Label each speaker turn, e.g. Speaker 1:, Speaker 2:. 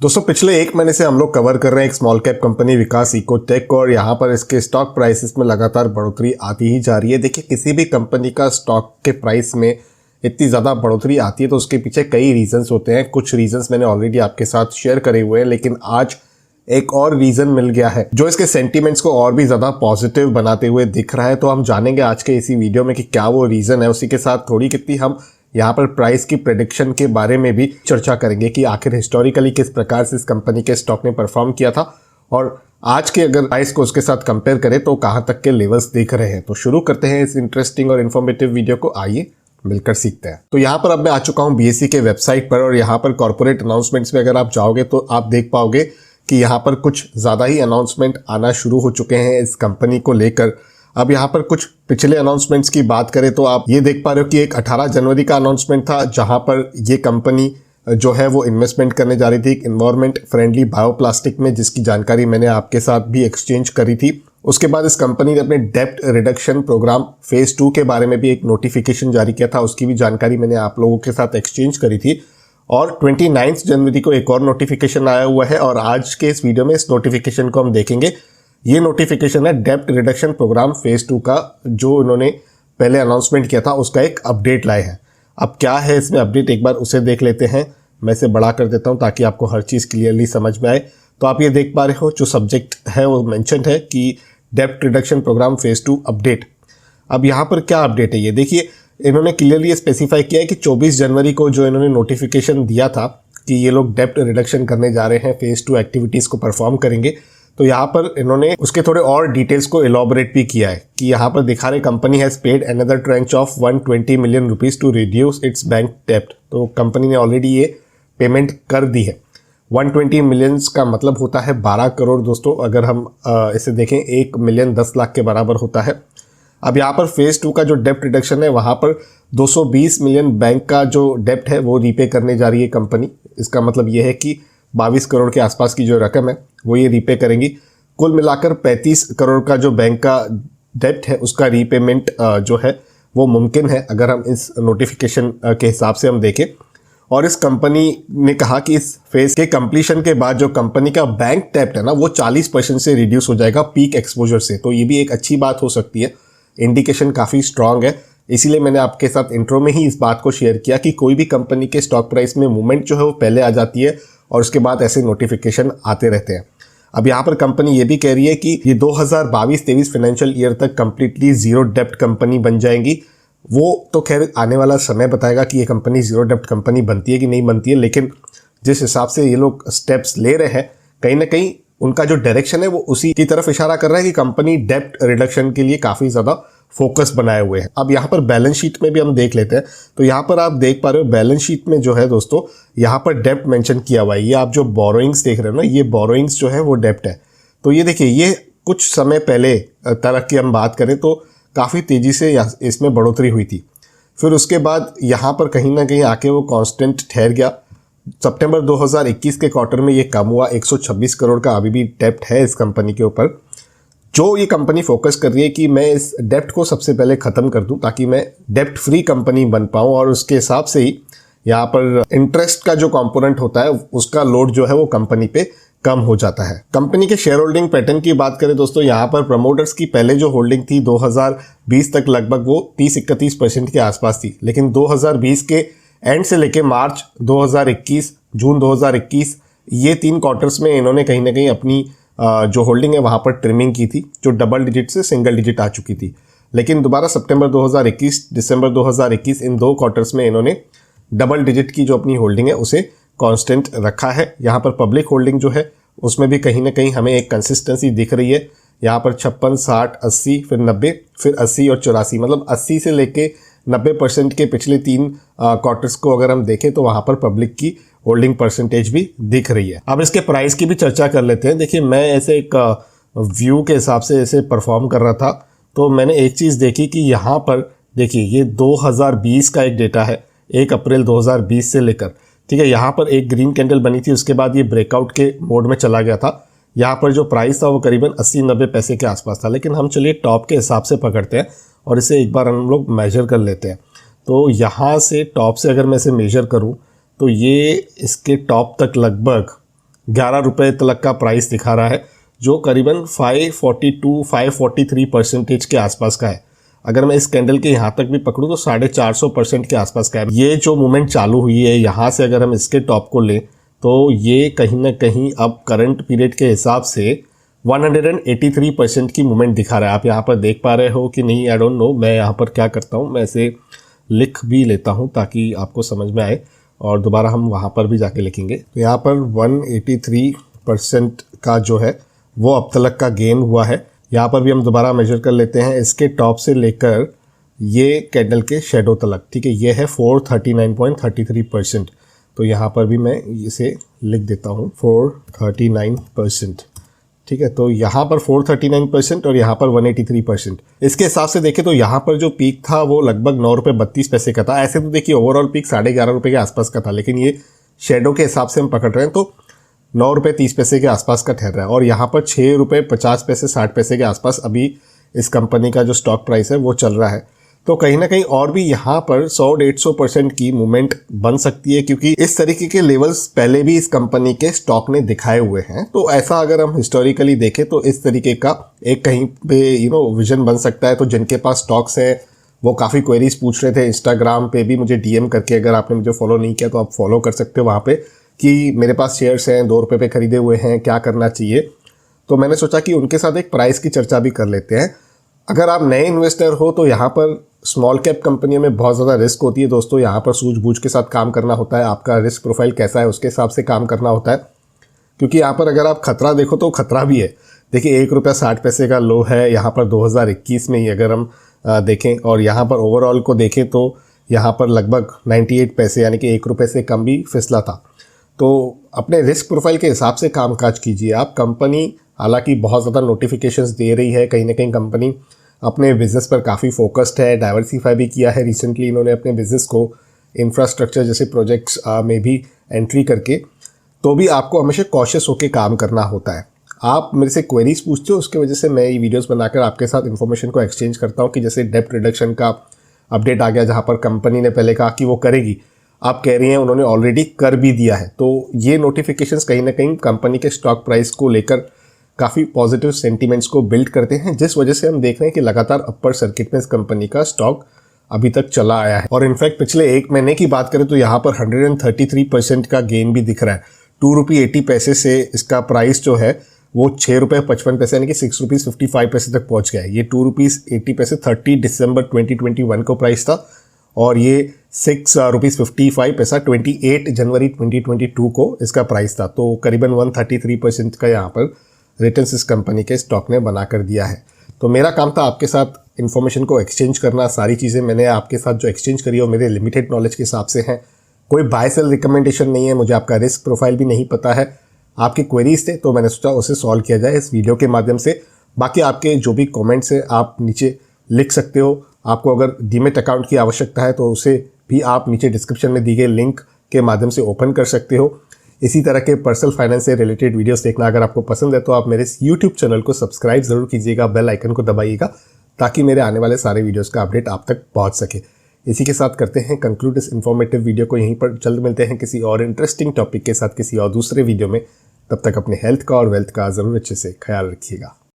Speaker 1: दोस्तों पिछले एक महीने से हम लोग कवर कर रहे हैं एक स्मॉल कैप कंपनी विकास इकोटेक को और यहाँ पर इसके स्टॉक प्राइसेस में लगातार बढ़ोतरी आती ही जा रही है। देखिए किसी भी कंपनी का स्टॉक के प्राइस में इतनी ज़्यादा बढ़ोतरी आती है तो उसके पीछे कई रीजंस होते हैं। कुछ रीजंस मैंने ऑलरेडी आपके साथ शेयर करे हुए हैं, लेकिन आज एक और रीजन मिल गया है जो इसके सेंटीमेंट्स को और भी ज़्यादा पॉजिटिव बनाते हुए दिख रहा है। तो हम जानेंगे आज के इसी वीडियो में कि क्या वो रीज़न है। उसी के साथ थोड़ी कितनी हम यहाँ पर प्राइस की प्रेडिक्शन के बारे में भी चर्चा करेंगे कि आखिर हिस्टोरिकली किस प्रकार से इस कंपनी के स्टॉक ने परफॉर्म किया था और आज के अगर प्राइस को उसके साथ कंपेयर करें तो कहाँ तक के लेवल्स दिख रहे हैं। तो शुरू करते हैं इस इंटरेस्टिंग और इन्फॉर्मेटिव वीडियो को, आइए मिलकर सीखते हैं। तो यहाँ पर अब मैं आ चुका हूँ BSE के वेबसाइट पर और यहाँ पर कॉर्पोरेट अनाउंसमेंट्स में अगर आप जाओगे तो आप देख पाओगे कि यहाँ पर कुछ ज़्यादा ही अनाउंसमेंट आना शुरू हो चुके हैं इस कंपनी को लेकर। अब यहाँ पर कुछ पिछले अनाउंसमेंट्स की बात करें तो आप ये देख पा रहे हो कि एक 18 जनवरी का अनाउंसमेंट था जहाँ पर ये कंपनी जो है वो इन्वेस्टमेंट करने जा रही थी एक इन्वायरमेंट फ्रेंडली बायोप्लास्टिक में, जिसकी जानकारी मैंने आपके साथ भी एक्सचेंज करी थी। उसके बाद इस कंपनी ने अपने डेप्ट रिडक्शन प्रोग्राम फेज 2 के बारे में भी एक नोटिफिकेशन जारी किया था, उसकी भी जानकारी मैंने आप लोगों के साथ एक्सचेंज करी थी। और 29 जनवरी को एक और नोटिफिकेशन आया हुआ है और आज के इस वीडियो में इस नोटिफिकेशन को हम देखेंगे। ये नोटिफिकेशन है डेप्ट रिडक्शन प्रोग्राम फेज 2 का, जो इन्होंने पहले अनाउंसमेंट किया था उसका एक अपडेट लाए हैं। अब क्या है इसमें अपडेट, एक बार उसे देख लेते हैं। मैं इसे बड़ा कर देता हूं ताकि आपको हर चीज़ क्लियरली समझ में आए। तो आप ये देख पा रहे हो जो सब्जेक्ट है वो मेंशन है कि डेप्ट रिडक्शन प्रोग्राम फेज 2 अपडेट। अब यहाँ पर क्या अपडेट है ये देखिए, इन्होंने क्लियरली स्पेसिफाई किया है कि 24 जनवरी को जो इन्होंने नोटिफिकेशन दिया था कि ये लोग डेप्ट रिडक्शन करने जा रहे हैं, फेज 2 एक्टिविटीज़ को परफॉर्म करेंगे। तो यहाँ पर इन्होंने उसके थोड़े और डिटेल्स को एलॉबरेट भी किया है कि यहाँ पर दिखा रहे company has paid another tranche of 120 million rupees to reduce its bank डेप्ट। तो कंपनी ने ऑलरेडी ये पेमेंट कर दी है। 120 मिलियंस का मतलब होता है 12 करोड़ दोस्तों, अगर हम इसे देखें 1 मिलियन 10 लाख के बराबर होता है। अब यहाँ पर फेज 2 का जो डेप्ट रिडक्शन है वहाँ पर 220 मिलियन बैंक का जो डेप्ट है वो रीपे करने जा रही है कंपनी। इसका मतलब ये है कि 22 करोड़ के आसपास की जो रकम है वो ये रीपे करेंगी। कुल मिलाकर 35 करोड़ का जो बैंक का डेप्ट है उसका रीपेमेंट जो है वो मुमकिन है अगर हम इस नोटिफिकेशन के हिसाब से हम देखें। और इस कंपनी ने कहा कि इस फेज के कंप्लीशन के बाद जो कंपनी का बैंक डेप्ट है ना वो 40% से रिड्यूस हो जाएगा पीक एक्सपोजर से। तो ये भी एक अच्छी बात हो सकती है, इंडिकेशन काफ़ी स्ट्रांग है। इसीलिए मैंने आपके साथ इंट्रो में ही इस बात को शेयर किया कि कोई भी कंपनी के स्टॉक प्राइस में मूवमेंट जो है वो पहले आ जाती है और उसके बाद ऐसे नोटिफिकेशन आते रहते हैं। अब यहाँ पर कंपनी ये भी कह रही है कि ये 2022-23 फाइनेंशियल ईयर तक कंप्लीटली जीरो डेप्ट कंपनी बन जाएंगी। वो तो खैर आने वाला समय बताएगा कि ये कंपनी जीरो डेप्ट कंपनी बनती है कि नहीं बनती है, लेकिन जिस हिसाब से ये लोग स्टेप्स ले रहे हैं कहीं ना कहीं उनका जो डायरेक्शन है वो उसी की तरफ इशारा कर रहा है कि कंपनी डेप्ट रिडक्शन के लिए काफ़ी ज़्यादा फोकस बनाए हुए हैं। अब यहाँ पर बैलेंस शीट में भी हम देख लेते हैं। तो यहाँ पर आप देख पा रहे हो बैलेंस शीट में जो है दोस्तों यहाँ पर डेप्ट मेंशन किया हुआ है। ये आप जो बोरोइंग्स देख रहे हो ना, ये बोरोइंग्स जो है वो डेप्ट है। तो ये देखिए ये कुछ समय पहले तक की हम बात करें तो काफ़ी तेज़ी से इसमें बढ़ोतरी हुई थी, फिर उसके बाद यहाँ पर कहीं ना कहीं आके वो कॉन्स्टेंट ठहर गया। सितंबर 2021 के क्वार्टर में ये कम हुआ, 126 करोड़ का अभी भी डेप्ट है इस कंपनी के ऊपर। जो ये कंपनी फोकस कर रही है कि मैं इस डेप्ट को सबसे पहले ख़त्म कर दूं ताकि मैं डेप्ट फ्री कंपनी बन पाऊं, और उसके हिसाब से ही यहाँ पर इंटरेस्ट का जो कंपोनेंट होता है उसका लोड जो है वो कंपनी पे कम हो जाता है। कंपनी के शेयर होल्डिंग पैटर्न की बात करें दोस्तों, यहाँ पर प्रमोटर्स की पहले जो होल्डिंग थी 2020 तक लगभग वो 30-31% के आसपास थी, लेकिन 2020 के एंड से लेके मार्च 2021, जून 2021 ये 3 क्वार्टर्स में इन्होंने कहीं ना कहीं अपनी जो होल्डिंग है वहाँ पर ट्रिमिंग की थी, जो डबल डिजिट से सिंगल डिजिट आ चुकी थी। लेकिन दोबारा सितंबर 2021, दिसंबर 2021 इन 2 क्वार्टर्स में इन्होंने डबल डिजिट की जो अपनी होल्डिंग है उसे कांस्टेंट रखा है। यहाँ पर पब्लिक होल्डिंग जो है उसमें भी कहीं ना कहीं हमें एक कंसिस्टेंसी दिख रही है। यहाँ पर 56, 60, 80, फिर 90, फिर 80 और 84, मतलब 80 से लेके 90% के पिछले 3 क्वार्टर्स को अगर हम देखें तो वहाँ पर पब्लिक की होल्डिंग परसेंटेज भी दिख रही है। अब इसके प्राइस की भी चर्चा कर लेते हैं। देखिए मैं ऐसे एक व्यू के हिसाब से ऐसे परफॉर्म कर रहा था तो मैंने एक चीज़ देखी कि यहाँ पर देखिए ये 2020 का एक डेटा है, 1 अप्रैल 2020 से लेकर, ठीक है। यहाँ पर एक ग्रीन कैंडल बनी थी, उसके बाद ये ब्रेकआउट के मोड में चला गया था। यहाँ पर जो प्राइस था वो करीबन 80-90 पैसे के आसपास था, लेकिन हम चलिए टॉप के हिसाब से पकड़ते हैं और इसे एक बार हम लोग मेजर कर लेते हैं। तो यहाँ से टॉप से अगर मैं इसे मेजर करूँ तो ये इसके टॉप तक लगभग 11 रुपये तक का प्राइस दिखा रहा है, जो करीबन 543% के आसपास का है। अगर मैं इस कैंडल के यहाँ तक भी पकड़ूँ तो 450% के आसपास का है। ये जो मूवमेंट चालू हुई है यहाँ से अगर हम इसके टॉप को लें तो ये कहीं ना कहीं अब करंट पीरियड के हिसाब से 183% की मूवमेंट दिखा रहा है। आप यहाँ पर देख पा रहे हो कि नहीं, आई डोंट नो। मैं यहाँ पर क्या करता हूँ, मैं इसे लिख भी लेता हूँ ताकि आपको समझ में आए और दोबारा हम वहाँ पर भी जाके लिखेंगे। तो यहाँ पर 183% का जो है वो अब तक का गेन हुआ है। यहाँ पर भी हम दोबारा मेजर कर लेते हैं, इसके टॉप से लेकर ये कैंडल के शेडो तक, ठीक है, ये है 439.33%। तो यहाँ पर भी मैं इसे लिख देता हूँ 439%, ठीक है। तो यहाँ पर 439% और यहाँ पर 183%। इसके हिसाब से देखें तो यहाँ पर जो पीक था वो लगभग 9 रुपये 32 पैसे का था। ऐसे तो देखिए ओवरऑल पीक 11.5 रुपये के आसपास का था, लेकिन ये शेडो के हिसाब से हम पकड़ रहे हैं तो 9 रुपये 30 पैसे के आसपास का ठहर रहा है। और यहाँ पर 6 रुपये 50 पैसे 60 पैसे के आसपास अभी इस कंपनी का जो स्टॉक प्राइस है वो चल रहा है। तो कहीं ना कहीं और भी यहाँ पर 100-150% की मूवमेंट बन सकती है, क्योंकि इस तरीके के लेवल्स पहले भी इस कंपनी के स्टॉक ने दिखाए हुए हैं। तो ऐसा अगर हम हिस्टोरिकली देखें तो इस तरीके का एक कहीं पे विजन बन सकता है। तो जिनके पास स्टॉक्स है वो काफ़ी क्वेरीज पूछ रहे थे, इंस्टाग्राम पे भी मुझे डीएम करके, अगर आपने मुझे फॉलो नहीं किया तो आप फॉलो कर सकते हो वहाँ पे, कि मेरे पास शेयर्स हैं 2 रुपये पे खरीदे हुए हैं, क्या करना चाहिए। तो मैंने सोचा कि उनके साथ एक प्राइस की चर्चा भी कर लेते हैं। अगर आप नए इन्वेस्टर हो तो यहाँ पर स्मॉल कैप कंपनियों में बहुत ज़्यादा रिस्क होती है दोस्तों। यहाँ पर सूझबूझ के साथ काम करना होता है, आपका रिस्क प्रोफाइल कैसा है उसके हिसाब से काम करना होता है। क्योंकि यहाँ पर अगर आप खतरा देखो तो खतरा भी है। देखिए 1 रुपया 60 पैसे का लो है यहाँ पर 2021 में ही अगर हम देखें, और यहाँ पर ओवरऑल को देखें तो यहाँ पर लगभग 98 पैसे यानी कि 1 रुपये से कम भी फिसला था। तो अपने रिस्क प्रोफाइल के हिसाब से कामकाज कीजिए आप। कंपनी हालांकि बहुत ज़्यादा नोटिफिकेशंस दे रही है, कहीं ना कहीं कंपनी अपने बिज़नेस पर काफ़ी फोकस्ड है, डाइवर्सिफाई भी किया है रिसेंटली इन्होंने अपने बिज़नेस को, इंफ्रास्ट्रक्चर जैसे प्रोजेक्ट्स में भी एंट्री करके। तो भी आपको हमेशा कॉशियस होकर काम करना होता है। आप मेरे से क्वेरीज पूछते हो, उसके वजह से मैं ये वीडियोस बनाकर आपके साथ इन्फॉर्मेशन को एक्सचेंज करता हूँ कि जैसे डेप्ट रिडक्शन का अपडेट आ गया, जहाँ पर कंपनी ने पहले कहा कि वो करेगी, आप कह रही हैं उन्होंने ऑलरेडी कर भी दिया है। तो ये नोटिफिकेशंस कहीं ना कहीं कंपनी के स्टॉक प्राइस को लेकर काफ़ी पॉजिटिव सेंटीमेंट्स को बिल्ड करते हैं, जिस वजह से हम देख रहे हैं कि लगातार अपर सर्किट में इस कंपनी का स्टॉक अभी तक चला आया है। और इनफैक्ट पिछले 1 महीने की बात करें तो यहाँ पर 133% का गेन भी दिख रहा है। 2 रुपये 80 पैसे से इसका प्राइस जो है वो 6 रुपये 55 पैसे यानी कि 6 रुपीज़ 55 पैसे तक पहुँच गया है। ये 2 रुपीज़ 80 पैसे 30 दिसंबर 2021 को प्राइस था, और ये 6 रुपीज़ 55 पैसा 28 जनवरी 2022 को इसका प्राइस था। तो करीबन 133% का यहाँ पर रिटर्न्स इस कंपनी के स्टॉक ने बना कर दिया है। तो मेरा काम था आपके साथ इन्फॉर्मेशन को एक्सचेंज करना। सारी चीज़ें मैंने आपके साथ जो एक्सचेंज करी है वो मेरे लिमिटेड नॉलेज के हिसाब से हैं। कोई बाय सेल रिकमेंडेशन नहीं है, मुझे आपका रिस्क प्रोफाइल भी नहीं पता है। आपके क्वेरीज थे तो मैंने सोचा उसे सॉल्व किया जाए इस वीडियो के माध्यम से। बाकी आपके जो भी कमेंट्स है आप नीचे लिख सकते हो। आपको अगर डीमेट अकाउंट की आवश्यकता है तो उसे भी आप नीचे डिस्क्रिप्शन में दी गई लिंक के माध्यम से ओपन कर सकते हो। इसी तरह के पर्सनल फाइनेंस से रिलेटेड वीडियोस देखना अगर आपको पसंद है तो आप मेरे इस यूट्यूब चैनल को सब्सक्राइब ज़रूर कीजिएगा, बेल आइकन को दबाइएगा ताकि मेरे आने वाले सारे वीडियोस का अपडेट आप तक पहुंच सके। इसी के साथ करते हैं कंक्लूड इस इन्फॉर्मेटिव वीडियो को यहीं पर। जल्द मिलते हैं किसी और इंटरेस्टिंग टॉपिक के साथ किसी और दूसरे वीडियो में। तब तक अपने हेल्थ का और वेल्थ का ज़रूर अच्छे से ख्याल रखिएगा।